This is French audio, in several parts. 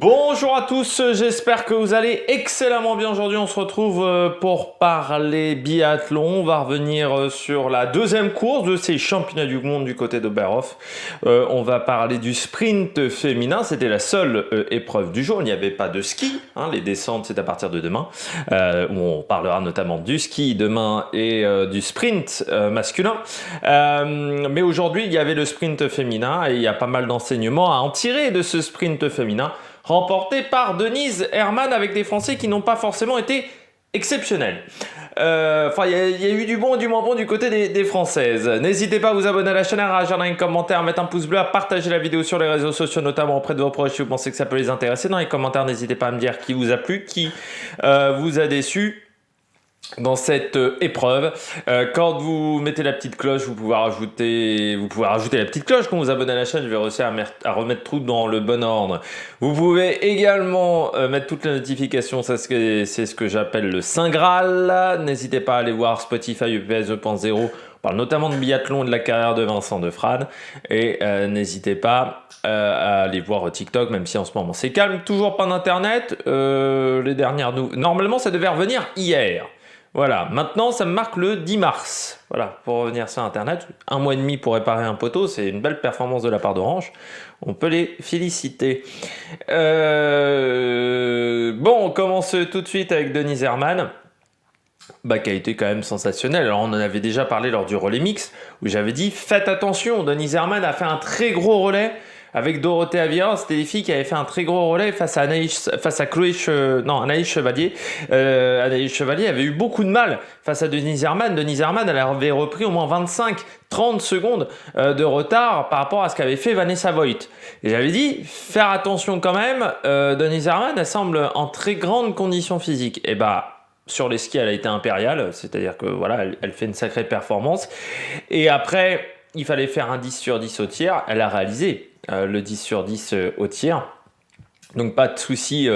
Bonjour à tous, j'espère que vous allez excellemment bien. Aujourd'hui on se retrouve pour parler biathlon. On va revenir sur la deuxième course de ces championnats du monde du côté d'Oberhof. On va parler du sprint féminin, c'était la seule épreuve du jour. Il n'y avait pas de ski, les descentes c'est à partir de demain. Où on parlera notamment du ski demain et du sprint masculin. Mais aujourd'hui il y avait le sprint féminin et il y a pas mal d'enseignements à en tirer de ce sprint féminin, remporté par Denise Herrmann avec des Français qui n'ont pas forcément été exceptionnels. Il y a eu du bon et du moins bon du côté des Françaises. N'hésitez pas à vous abonner à la chaîne, à réagir dans les commentaires, à mettre un pouce bleu, à partager la vidéo sur les réseaux sociaux, notamment auprès de vos proches si vous pensez que ça peut les intéresser. Dans les commentaires, n'hésitez pas à me dire qui vous a plu, qui vous a déçu dans cette épreuve. Quand vous mettez la petite cloche, vous pouvez rajouter la petite cloche quand vous abonnez à la chaîne. Je vais réussir à remettre tout dans le bon ordre. Vous pouvez également mettre toutes les notifications, c'est ce que j'appelle le Saint Graal. N'hésitez pas à aller voir Spotify EPS 2.0. On parle notamment de biathlon et de la carrière de Vincent Defrane. Et n'hésitez pas à aller voir TikTok, même si en ce moment c'est calme. Toujours pas d'internet. Les dernières normalement ça devait revenir hier. Voilà, maintenant ça me marque le 10 mars. Voilà, pour revenir sur Internet, 1 mois et demi pour réparer un poteau, c'est une belle performance de la part d'Orange. On peut les féliciter. Bon, on commence tout de suite avec Denise Herrmann. Qui a été quand même sensationnel. Alors on en avait déjà parlé lors du relais mix, où j'avais dit faites attention, Denise Herrmann a fait un très gros relais avec Dorothée Avira. C'était des filles qui avaient fait un très gros relais face à Anaïs Chevalier. Anaïs Chevalier avait eu beaucoup de mal face à Denise Herrmann. Denise Herrmann, elle avait repris au moins 25-30 secondes de retard par rapport à ce qu'avait fait Vanessa Voigt. Et j'avais dit, faire attention quand même, Denise Herrmann, elle semble en très grande condition physique. Et sur les skis, elle a été impériale, c'est-à-dire que voilà, elle fait une sacrée performance. Et après, il fallait faire un 10 sur 10 au tir. Elle a réalisé le 10 sur 10 au tir. Donc pas de souci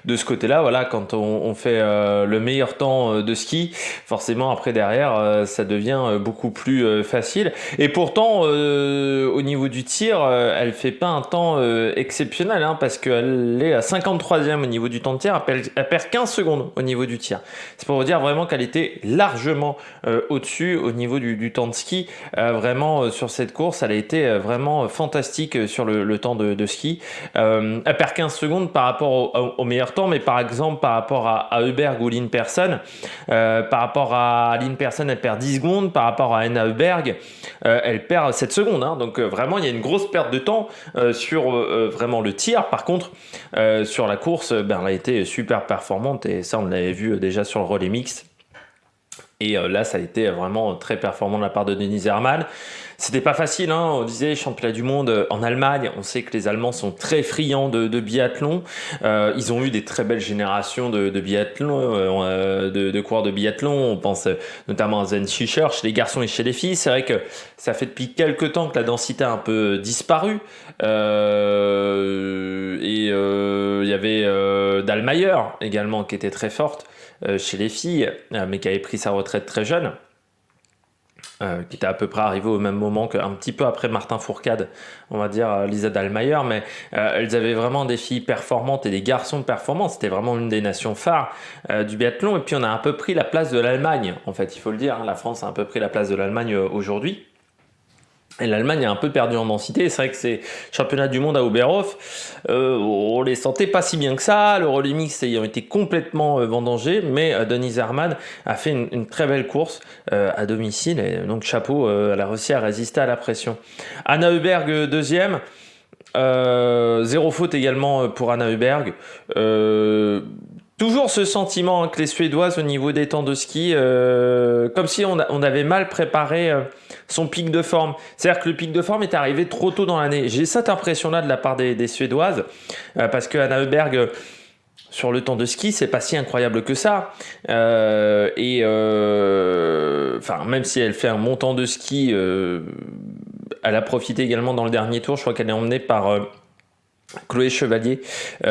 de ce côté-là. Voilà, quand on fait le meilleur temps de ski, forcément après derrière ça devient beaucoup plus facile. Et pourtant au niveau du tir, elle fait pas un temps exceptionnel, parce qu'elle est à 53e au niveau du temps de tir. Elle perd 15 secondes au niveau du tir. C'est pour vous dire vraiment qu'elle était largement au-dessus au niveau du temps de ski. Vraiment sur cette course, elle a été vraiment fantastique sur le temps de ski. Elle perd 15 secondes par rapport au meilleur temps, mais par exemple par rapport à Heuberg ou Lynn Persson, par rapport à Lynn Persson, elle perd 10 secondes, par rapport à Anna Heuberg, elle perd 7 secondes. Donc vraiment, il y a une grosse perte de temps sur vraiment le tir. Par contre, sur la course, elle a été super performante et ça, on l'avait vu déjà sur le relais mixte. Et là, ça a été vraiment très performant de la part de Denise Herrmann. C'était pas facile, on disait championnat du monde en Allemagne. On sait que les Allemands sont très friands de biathlon. Ils ont eu des très belles générations de biathlon, de coureurs de biathlon. On pense notamment à Zen Schischer chez les garçons et chez les filles. C'est vrai que ça fait depuis quelques temps que la densité a un peu disparu. Il y avait Dahlmeier également qui était très forte chez les filles, mais qui avait pris sa retraite très jeune. Qui était à peu près arrivé au même moment qu'un petit peu après Martin Fourcade, on va dire Lisa Dahlmeier, mais elles avaient vraiment des filles performantes et des garçons performants. C'était vraiment une des nations phares du biathlon. Et puis on a un peu pris la place de l'Allemagne, en fait, il faut le dire. La France a un peu pris la place de l'Allemagne aujourd'hui. Et l'Allemagne a un peu perdu en densité. C'est vrai que ces championnats du monde à Oberhof, on les sentait pas si bien que ça. Le relais mixte ayant été complètement vendangé, mais Denise Herrmann a fait une très belle course à domicile. Et donc chapeau, elle a réussi à résister à la pression. Anna Heuberg deuxième. Zéro faute également pour Anna Heuberg. Toujours ce sentiment que les Suédoises au niveau des temps de ski, comme si on avait mal préparé son pic de forme. C'est-à-dire que le pic de forme est arrivé trop tôt dans l'année. J'ai cette impression-là de la part des Suédoises, parce que Anna Heuberg, sur le temps de ski, c'est pas si incroyable que ça. Même si elle fait un montant de ski, elle a profité également dans le dernier tour. Je crois qu'elle est emmenée par Chloé Chevalier, et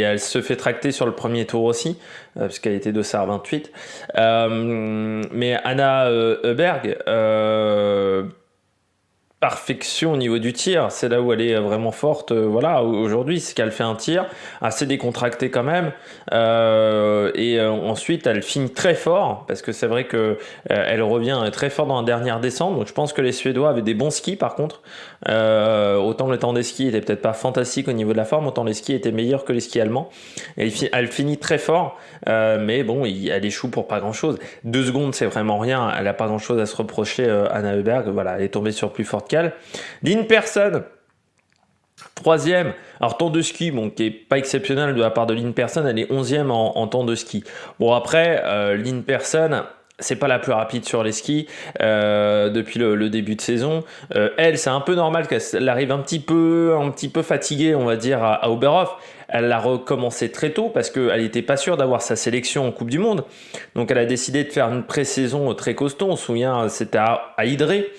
elle se fait tracter sur le premier tour aussi, parce qu'elle était dossard 28. Mais Anna Heuberg, perfection au niveau du tir. C'est là où elle est vraiment forte. Voilà, aujourd'hui, c'est qu'elle fait un tir assez décontracté quand même. Ensuite, elle finit très fort parce que c'est vrai que elle revient très fort dans la dernière descente. Donc, je pense que les Suédois avaient des bons skis par contre. Autant le temps des skis était peut-être pas fantastique au niveau de la forme, autant les skis étaient meilleurs que les skis allemands. Et elle finit très fort, mais bon, elle échoue pour pas grand-chose. 2 secondes, c'est vraiment rien. Elle a pas grand-chose à se reprocher, Anna Heuberg. Voilà, elle est tombée sur plus forte qu'elle. Lynn Persson, troisième. Alors, temps de ski, bon, qui est pas exceptionnel de la part de Lynn Persson, elle est 11e en temps de ski. Bon, après, Lynn Persson, c'est pas la plus rapide sur les skis depuis le début de saison. Elle, c'est un peu normal qu'elle arrive un petit peu fatiguée, on va dire, à Oberhof. Elle a recommencé très tôt parce qu'elle n'était pas sûre d'avoir sa sélection en Coupe du Monde. Donc, elle a décidé de faire une pré-saison très costaud. On se souvient, c'était à Idré.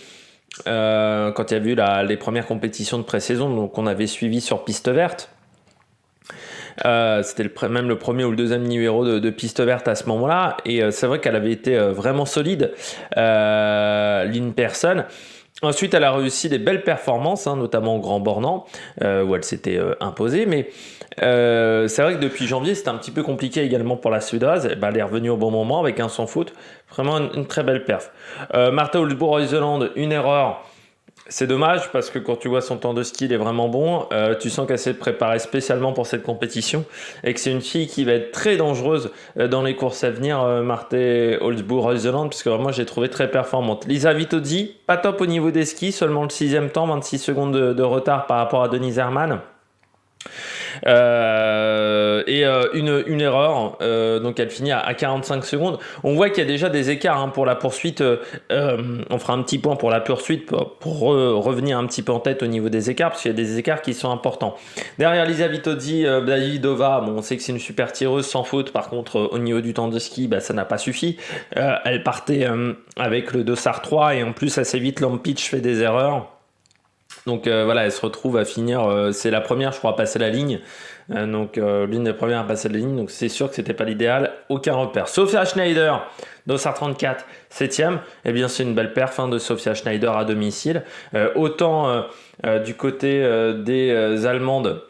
Quand il y a eu les premières compétitions de pré-saison, donc on avait suivi sur piste verte. C'était même le premier ou le deuxième numéro de piste verte à ce moment-là, et c'est vrai qu'elle avait été vraiment solide, Lynn Persson. Ensuite, elle a réussi des belles performances, notamment au Grand Bornand, où elle s'était imposée. Mais c'est vrai que depuis janvier, c'était un petit peu compliqué également pour la Suédoise. Elle est revenue au bon moment avec un sans faute. Vraiment une très belle perf. Martha Olsbourg-Reuseland, une erreur. C'est dommage parce que quand tu vois son temps de ski, il est vraiment bon. Tu sens qu'elle s'est préparée spécialement pour cette compétition et que c'est une fille qui va être très dangereuse dans les courses à venir, Martha Olsbourg-Reuseland, puisque vraiment je l'ai trouvée très performante. Lisa Vitozzi, pas top au niveau des skis, seulement le 6e temps, 26 secondes de retard par rapport à Denise Herrmann. Une erreur, donc elle finit à 45 secondes. On voit qu'il y a déjà des écarts pour la poursuite. On fera un petit point pour la poursuite pour revenir un petit peu en tête au niveau des écarts, parce qu'il y a des écarts qui sont importants. Derrière Lisa Vitozzi, Davidova, on sait que c'est une super tireuse sans faute. Par contre, au niveau du temps de ski, ça n'a pas suffi. Elle partait avec le dossard 3 et en plus assez vite Lampic fait des erreurs. Donc voilà, elle se retrouve à finir, c'est la première je crois à passer la ligne, l'une des premières à passer la ligne, donc c'est sûr que c'était pas l'idéal, aucun repère. Sophia Schneider, dossard 34, 7ème, eh bien c'est une belle perf de Sophia Schneider à domicile, autant du côté des Allemandes,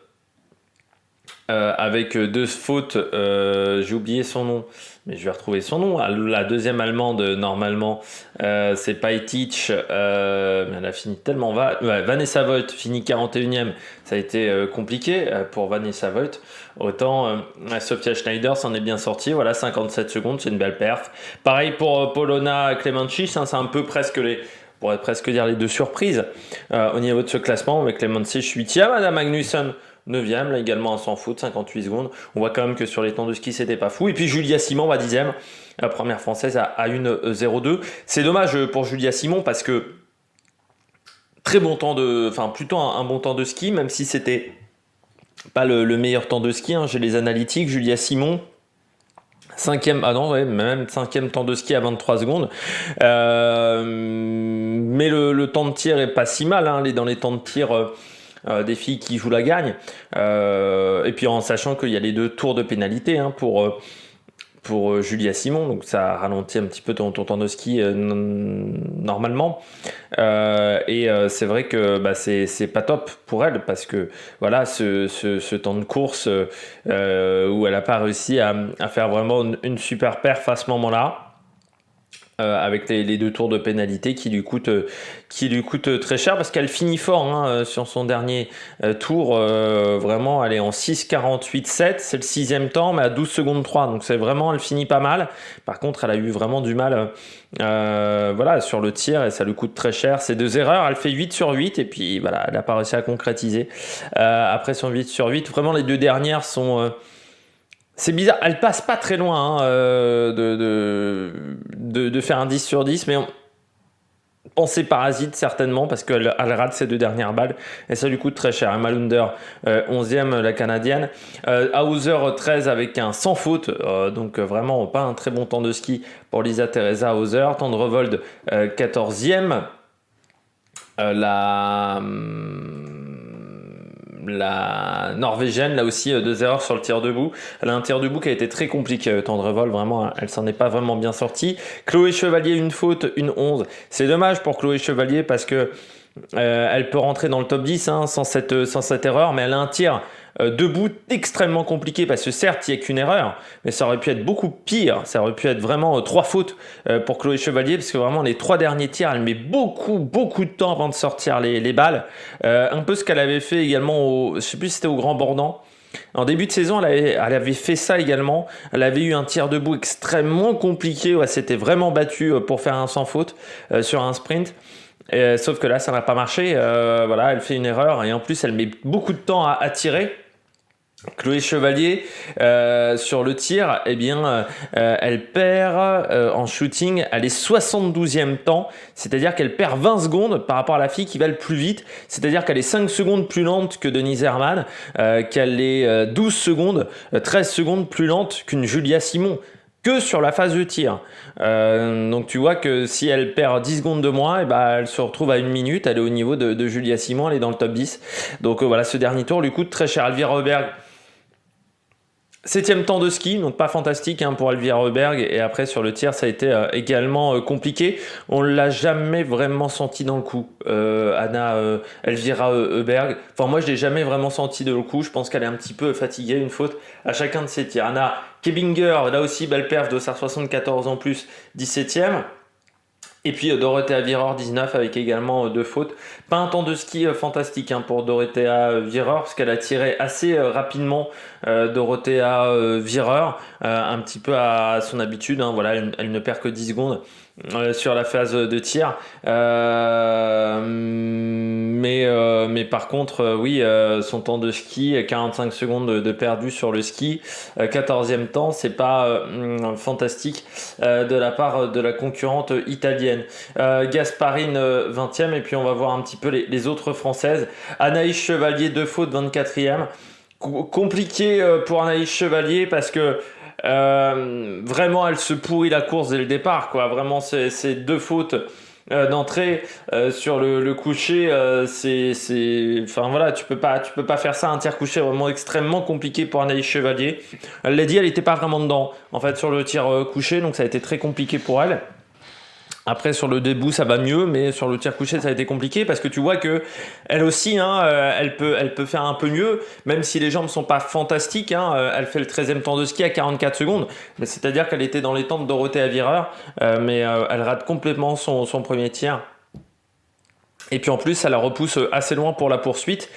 avec 2 fautes, j'ai oublié son nom, mais je vais retrouver son nom. La deuxième allemande, normalement, c'est Pajtic, mais elle a fini tellement Vanessa Voigt finit 41e, ça a été compliqué pour Vanessa Voigt. Autant Sophia Schneider s'en est bien sortie, voilà, 57 secondes, c'est une belle perf. Pareil pour Polona Klemenčič, c'est un peu presque on pourrait presque dire les deux surprises au niveau de ce classement, avec Klemenčič 8e, Adam Magnusson 9e, là également à 100 foot, 58 secondes. On voit quand même que sur les temps de ski, c'était pas fou. Et puis Julia Simon, 10e, la première française à 1,02. C'est dommage pour Julia Simon parce que très bon temps plutôt un bon temps de ski, même si c'était pas le meilleur temps de ski. J'ai les analytiques. Julia Simon, 5e, même 5e temps de ski à 23 secondes. Mais le temps de tir est pas si mal. Elle est dans les temps de tir des filles qui jouent la gagne, et puis en sachant qu'il y a les 2 tours de pénalité pour Julia Simon, donc ça ralentit un petit peu ton temps de ski normalement, c'est vrai que c'est pas top pour elle parce que voilà ce temps de course où elle n'a pas réussi à faire vraiment une super perf à ce moment-là. Avec les 2 tours de pénalité qui lui coûtent très cher parce qu'elle finit fort sur son dernier tour. Vraiment, elle est en 6,48,7, c'est le 6e temps, mais à 12 secondes 3. Donc c'est vraiment, elle finit pas mal. Par contre, elle a eu vraiment du mal sur le tir et ça lui coûte très cher. Ces 2 erreurs, elle fait 8 sur 8 et puis voilà, elle n'a pas réussi à concrétiser. Après son 8 sur 8, vraiment les 2 dernières sont... c'est bizarre, elle passe pas très loin de faire un 10 sur 10, mais pensez parasite certainement parce qu'elle rate ses 2 dernières balles et ça lui coûte très cher. Emma Lunder, 11e, la canadienne. Hauser 13 avec un sans faute, donc vraiment pas un très bon temps de ski pour Lisa Teresa Hauser. Tendrevold, 14e. La norvégienne, là aussi 2 erreurs sur le tir debout. Elle a un tir debout qui a été très compliqué, Tendrevold, vraiment, elle s'en est pas vraiment bien sortie. Chloé Chevalier, une faute, une 11. C'est dommage pour Chloé Chevalier parce que Elle peut rentrer dans le top 10 hein, sans cette erreur, mais elle a un tir debout extrêmement compliqué parce que certes il n'y a qu'une erreur, mais ça aurait pu être beaucoup pire, ça aurait pu être vraiment 3 fautes pour Chloé Chevalier parce que vraiment les 3 derniers tirs elle met beaucoup de temps avant de sortir les balles, un peu ce qu'elle avait fait également je sais plus si c'était au Grand Bornand. En début de saison, elle avait fait ça également. Elle avait eu un tir debout extrêmement compliqué où elle s'était vraiment battue pour faire un sans faute sur un sprint. Sauf que là, ça n'a pas marché. Voilà, elle fait une erreur et en plus, elle met beaucoup de temps à tirer. Chloé Chevalier sur le tir, eh bien, elle perd en shooting, elle est 72e temps, c'est-à-dire qu'elle perd 20 secondes par rapport à la fille qui va le plus vite, c'est-à-dire qu'elle est 5 secondes plus lente que Denise Herrmann, qu'elle est 12 secondes, 13 secondes plus lente qu'une Julia Simon. Que sur la phase de tir. Donc tu vois que si elle perd 10 secondes de moins, et ben elle se retrouve à 1 minute, elle est au niveau de Julia Simon, elle est dans le top 10. Donc voilà, ce dernier tour lui coûte très cher. Elvira Heuberg, 7e temps de ski, donc pas fantastique hein, pour Elvira Heuberg. Et après sur le tir, ça a été également compliqué. On l'a jamais vraiment senti dans le coup. Elvira Heuberg. Enfin moi je l'ai jamais vraiment senti dans le coup. Je pense qu'elle est un petit peu fatiguée, une faute à chacun de ses tirs. Anna Kebinger, là aussi belle perf de 74 en plus, 17e. Et puis Dorothea Virer 19 avec également 2 fautes. Pas un temps de ski fantastique hein, pour Dorothea Virer parce qu'elle a tiré assez rapidement Dorothea Virer, un petit peu à son habitude. Hein, voilà, elle ne perd que 10 secondes sur la phase de tir. Mais par contre, oui, son temps de ski, 45 secondes de perdu sur le ski, 14e temps, c'est pas fantastique de la part de la concurrente italienne. Gasparine 20e, et puis on va voir un petit peu les autres françaises. Anaïs Chevalier, 2 fautes, 24e. Compliqué pour Anaïs Chevalier parce que vraiment elle se pourrit la course dès le départ quoi. Vraiment c'est 2 fautes d'entrée sur le coucher, enfin voilà, tu peux pas faire ça. Un tir couché vraiment extrêmement compliqué pour Anaïs Chevalier. Elle l'a dit, elle était pas vraiment dedans en fait sur le tir couché, donc ça a été très compliqué pour elle. Après sur le debout ça va mieux, mais sur le tir couché ça a été compliqué parce que tu vois que elle aussi hein, elle peut faire un peu mieux, même si les jambes sont pas fantastiques hein, elle fait le 13e temps de ski à 44 secondes, c'est-à-dire qu'elle était dans les temps de Dorothea Virer, mais elle rate complètement son premier tir. Et puis en plus ça la repousse assez loin pour la poursuite,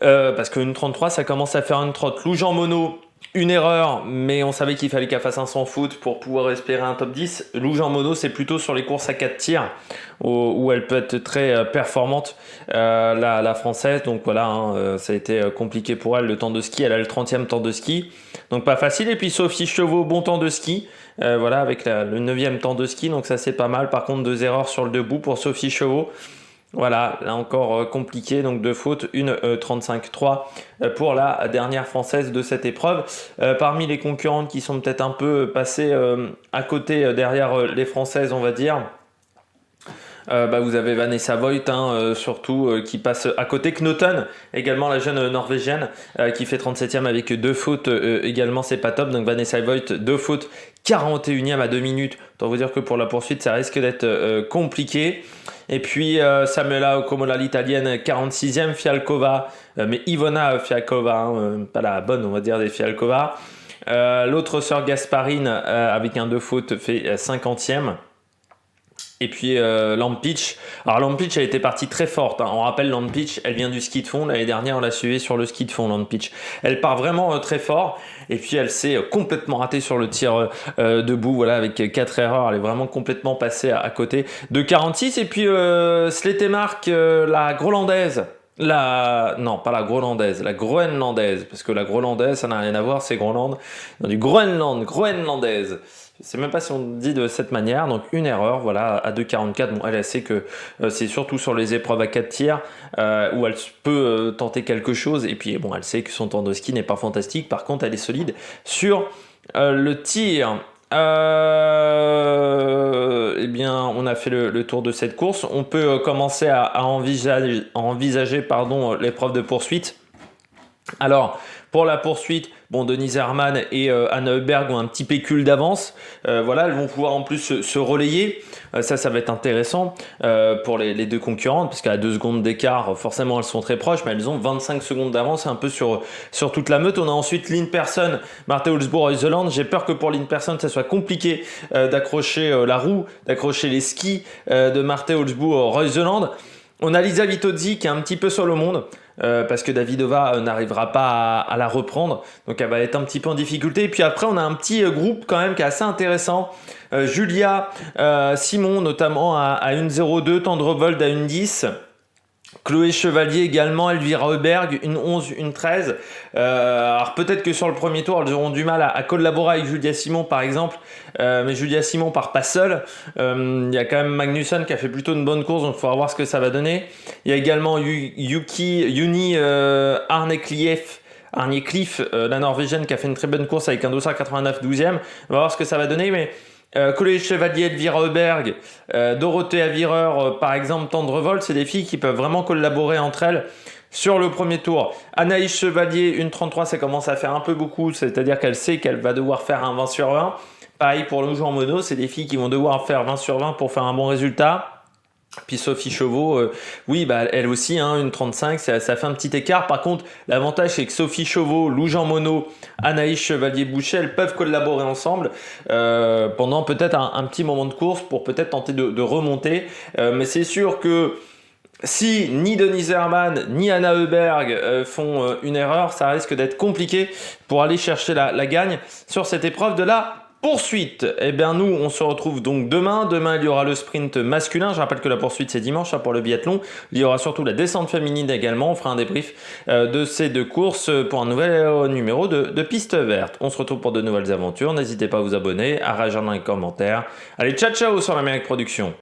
parce qu'une 33 ça commence à faire une trotte. Lou Jean Monod, une erreur, mais on savait qu'il fallait qu'elle fasse un sans faute pour pouvoir espérer un top 10. Lou Jean Monod, c'est plutôt sur les courses à 4 tirs où elle peut être très performante, la française. Donc voilà, hein, ça a été compliqué pour elle. Le temps de ski, elle a le 30e temps de ski, donc pas facile. Et puis Sophie Chevaux, bon temps de ski, voilà, avec le 9e temps de ski, donc ça c'est pas mal. Par contre, 2 erreurs sur le debout pour Sophie Chevaux. Voilà, là encore compliqué, donc 2 fautes, une 35-3 pour la dernière française de cette épreuve. Parmi les concurrentes qui sont peut-être un peu passées à côté derrière les françaises, on va dire, vous avez Vanessa Voigt hein, surtout qui passe à côté. Knoten également, la jeune norvégienne qui fait 37e avec 2 fautes également, c'est pas top. Donc Vanessa Voigt, 2 fautes, 41e à 2 minutes. Autant vous dire que pour la poursuite ça risque d'être compliqué. Et puis Samuela Okomola, l'italienne, 46e. Fialkova, mais Ivona Fialkova, hein, pas la bonne on va dire des Fialkova. L'autre sœur Gasparine avec un 2 fautes fait 50e. Et puis Lampic. Alors Lampic, elle était partie très forte. Hein. On rappelle, Lampic, elle vient du ski de fond. L'année dernière, on l'a suivie sur le ski de fond, Lampic. Elle part vraiment très fort. Et puis elle s'est complètement ratée sur le tir debout. Voilà, avec 4 erreurs. Elle est vraiment complètement passée à côté de 46. Et puis Sletemark, la Groenlandaise. Non, pas la Groenlandaise, la Groenlandaise. Parce que la Groenlandaise, ça n'a rien à voir, c'est Groenland. Non, du Groenland, Groenlandaise. Je ne sais même pas si on dit de cette manière, donc une erreur, voilà, à 2,44. Bon, elle sait que c'est surtout sur les épreuves à 4 tirs où elle peut tenter quelque chose, et puis bon, elle sait que son temps de ski n'est pas fantastique, par contre elle est solide sur le tir. Eh bien, on a fait le tour de cette course. On peut commencer à envisager l'épreuve de poursuite. Alors, pour la poursuite, bon, Denise Herrmann et Anna Heuberg ont un petit pécule d'avance. Voilà, elles vont pouvoir en plus se relayer. Ça va être intéressant pour les deux concurrentes, parce qu'à 2 secondes d'écart, forcément, elles sont très proches, mais elles ont 25 secondes d'avance un peu sur toute la meute. On a ensuite Lynn Persson, Marthe Olsbourg-Reuseland. J'ai peur que pour Lynn Persson, ça soit compliqué d'accrocher la roue, d'accrocher les skis de Marthe Olsbourg-Reuseland. On a Lisa Vitozzi qui est un petit peu seule au monde. Parce que Davidova n'arrivera pas à la reprendre, donc elle va être un petit peu en difficulté. Et puis après, on a un petit groupe quand même qui est assez intéressant. Julia Simon notamment à 1,02, Tendrevold à 1,10. Chloé Chevalier également, Elvira Heuberg, 1,11, 1,13. Alors peut-être que sur le premier tour, elles auront du mal à collaborer avec Julia Simon par exemple, mais Julia Simon part pas seule. Il y a quand même Magnusson qui a fait plutôt une bonne course, donc il faudra voir ce que ça va donner. Il y a également Juni Arneklief, la Norvégienne, qui a fait une très bonne course avec un dossard 89 12e. On va voir ce que ça va donner, mais Chloé Chevalier, Elvira Heuberg, Dorothée Avireur, par exemple, Tendrevold, c'est des filles qui peuvent vraiment collaborer entre elles sur le premier tour. Anaïs Chevalier, 1,33, ça commence à faire un peu beaucoup, c'est-à-dire qu'elle sait qu'elle va devoir faire un 20 sur 20. Pareil pour le joueur mono, c'est des filles qui vont devoir faire 20 sur 20 pour faire un bon résultat. Puis Sophie Chauveau, oui, bah, elle aussi, hein, 1,35, ça fait un petit écart. Par contre, l'avantage, c'est que Sophie Chauveau, Lou Jean Monod, Anaïs Chevalier-Boucher, elles peuvent collaborer ensemble pendant peut-être un petit moment de course pour peut-être tenter de remonter. Mais c'est sûr que si ni Denise Herrmann ni Anna Heuberg font une erreur, ça risque d'être compliqué pour aller chercher la gagne sur cette épreuve de la poursuite. Eh bien nous, on se retrouve donc demain. Demain, il y aura le sprint masculin. Je rappelle que la poursuite, c'est dimanche pour le biathlon. Il y aura surtout la descente féminine également. On fera un débrief de ces 2 courses pour un nouvel numéro de Piste Verte. On se retrouve pour de nouvelles aventures. N'hésitez pas à vous abonner, à réagir dans les commentaires. Allez, ciao ciao sur l'Amérique Production.